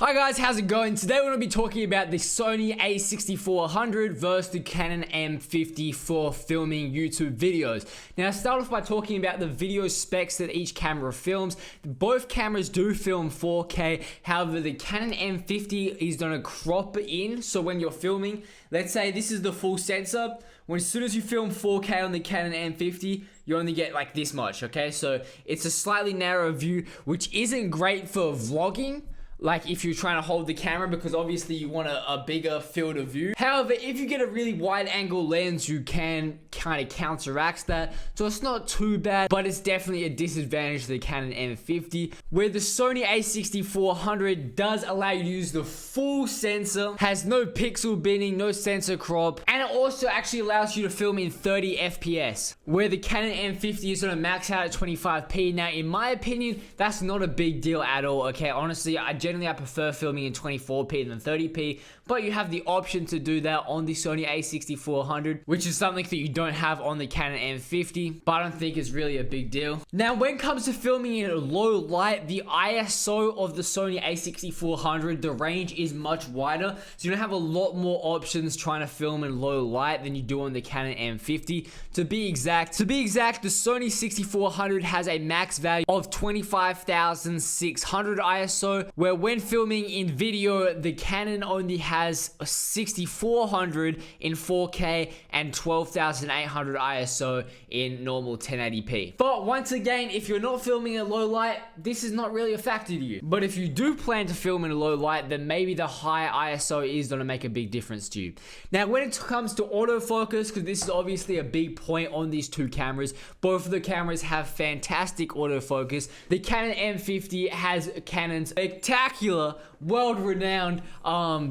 Hi guys, how's it going? Today we're going to be talking about the Sony a6400 versus the Canon M50 for filming YouTube videos. Now, start off by talking about the video specs that each camera films. Both cameras do film 4K, however the Canon M50 is going to crop in, so when you're filming, let's say this is the full sensor, as soon as you film 4K on the Canon M50, you only get like this much, okay? So it's a slightly narrower view, which isn't great for vlogging, like if you're trying to hold the camera, because obviously you want a bigger field of view. However, if you get a really wide angle lens, you can kind of counteract that. So it's not too bad, but it's definitely a disadvantage to the Canon M50, where the Sony a6400 does allow you to use the full sensor, has no pixel binning, no sensor crop, and it also actually allows you to film in 30 FPS, where the Canon M50 is going to max out at 25p. Now, in my opinion, that's not a big deal at all, okay? Honestly, Generally, I prefer filming in 24p than 30p, but you have the option to do that on the Sony a6400, which is something that you don't have on the Canon M50, but I don't think it's really a big deal. Now, when it comes to filming in low light, the ISO of the Sony a6400, the range is much wider, so you don't have a lot more options trying to film in low light than you do on the Canon M50. To be exact, the Sony 6400 has a max value of 25,600 ISO, where when filming in video, the Canon only has a 6400 in 4K and 12,800 ISO in normal 1080p. But once again, if you're not filming in low light, this is not really a factor to you. But if you do plan to film in a low light, then maybe the high ISO is going to make a big difference to you. Now, when it comes to autofocus, because this is obviously a big point on these two cameras, both of the cameras have fantastic autofocus. The Canon M50 has Canon's spectacular, world-renowned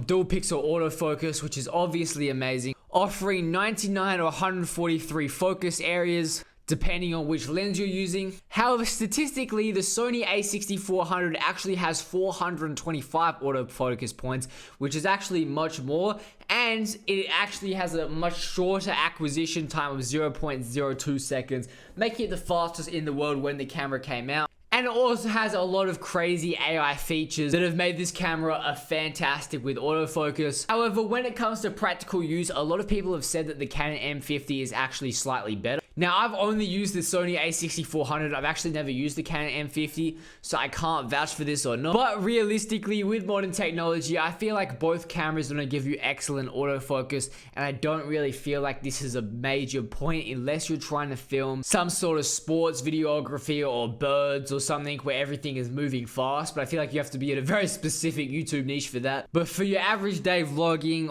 dual pixel autofocus, which is obviously amazing, offering 99 or 143 focus areas depending on which lens you're using. However, statistically, the Sony a6400 actually has 425 autofocus points, which is actually much more, and it actually has a much shorter acquisition time of 0.02 seconds, making it the fastest in the world when the camera came out. And it also has a lot of crazy AI features that have made this camera a fantastic with autofocus. However, when it comes to practical use, a lot of people have said that the Canon M50 is actually slightly better. Now, I've only used the Sony a6400. I've actually never used the Canon M50, so I can't vouch for this or not. But realistically, with modern technology, I feel like both cameras are going to give you excellent autofocus, and I don't really feel like this is a major point unless you're trying to film some sort of sports videography or birds or something where everything is moving fast. But I feel like you have to be in a very specific YouTube niche for that. But for your average day vlogging,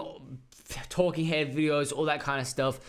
talking head videos, all that kind of stuff,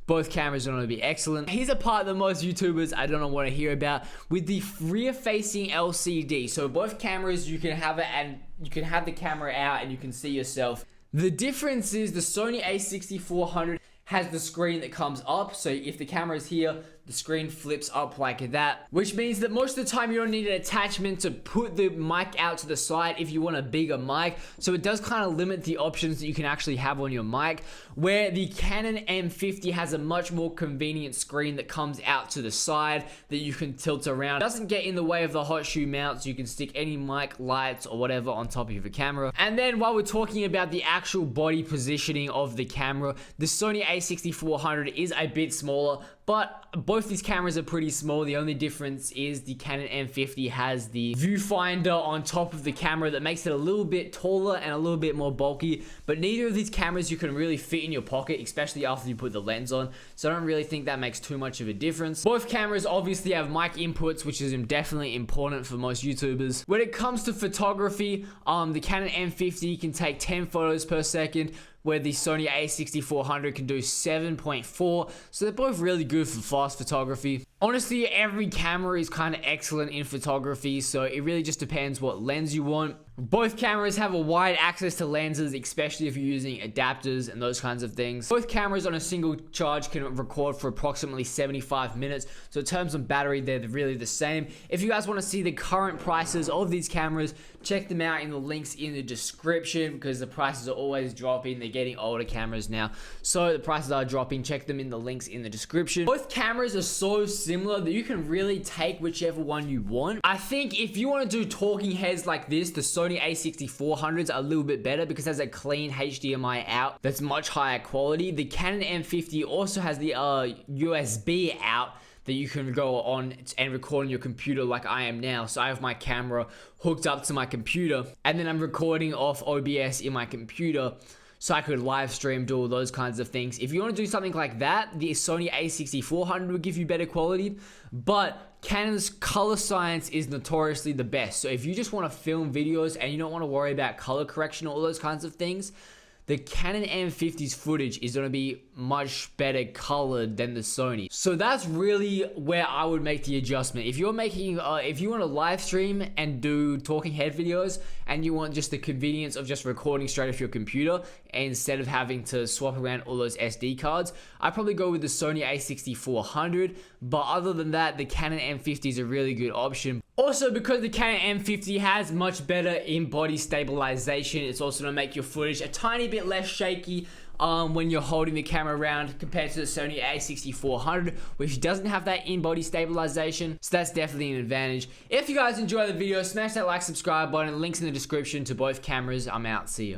both cameras are going to be excellent. Here's a part that most YouTubers I don't want to hear about, with the rear-facing LCD. So both cameras, you can have it and you can have the camera out and you can see yourself. The difference is the Sony a6400 has the screen that comes up. So if the camera is here, the screen flips up like that, which means that most of the time you don't need an attachment to put the mic out to the side if you want a bigger mic. So it does kind of limit the options that you can actually have on your mic, where the Canon M50 has a much more convenient screen that comes out to the side that you can tilt around. It doesn't get in the way of the hot shoe mounts. You can stick any mic, lights, or whatever on top of your camera. And then while we're talking about the actual body positioning of the camera, the Sony a6400 is a bit smaller, but both these cameras are pretty small. The only difference is the Canon M50 has the viewfinder on top of the camera that makes it a little bit taller and a little bit more bulky, but neither of these cameras you can really fit in your pocket, especially after you put the lens on, so I don't really think that makes too much of a difference. Both cameras obviously have mic inputs, which is definitely important for most YouTubers. When it comes to photography, the Canon M50 can take 10 photos per second, where the Sony a6400 can do 7.4, so they're both really good for fast photography. Honestly, every camera is kind of excellent in photography, so it really just depends what lens you want. Both cameras have a wide access to lenses, especially if you're using adapters and those kinds of things. Both cameras on a single charge can record for approximately 75 minutes, so in terms of battery, they're really the same. If you guys want to see the current prices of these cameras, check them out in the links in the description, because the prices are always dropping. They're getting older cameras now, so the prices are dropping. Check them in the links in the description. Both cameras are so simple similar that you can really take whichever one you want. I think if you want to do talking heads like this, the Sony a6400s are a little bit better because it has a clean HDMI out that's much higher quality. The Canon M50 also has the USB out that you can go on and record on your computer like I am now. So I have my camera hooked up to my computer and then I'm recording off OBS in my computer so I could live stream, do all those kinds of things. If you want to do something like that, the Sony a6400 will give you better quality, but Canon's color science is notoriously the best. So if you just want to film videos and you don't want to worry about color correction or all those kinds of things, the Canon M50's footage is going to be much better colored than the Sony. So that's really where I would make the adjustment. If you're making, if you want to live stream and do talking head videos and you want just the convenience of just recording straight off your computer instead of having to swap around all those SD cards, I'd probably go with the Sony a6400. But other than that, the Canon M50 is a really good option. Also, because the Canon M50 has much better in-body stabilization, it's also going to make your footage a tiny bit less shaky when you're holding the camera around compared to the Sony a6400, which doesn't have that in-body stabilization. So that's definitely an advantage. If you guys enjoy the video, smash that like, subscribe button. Links in the description to both cameras. I'm out. See ya.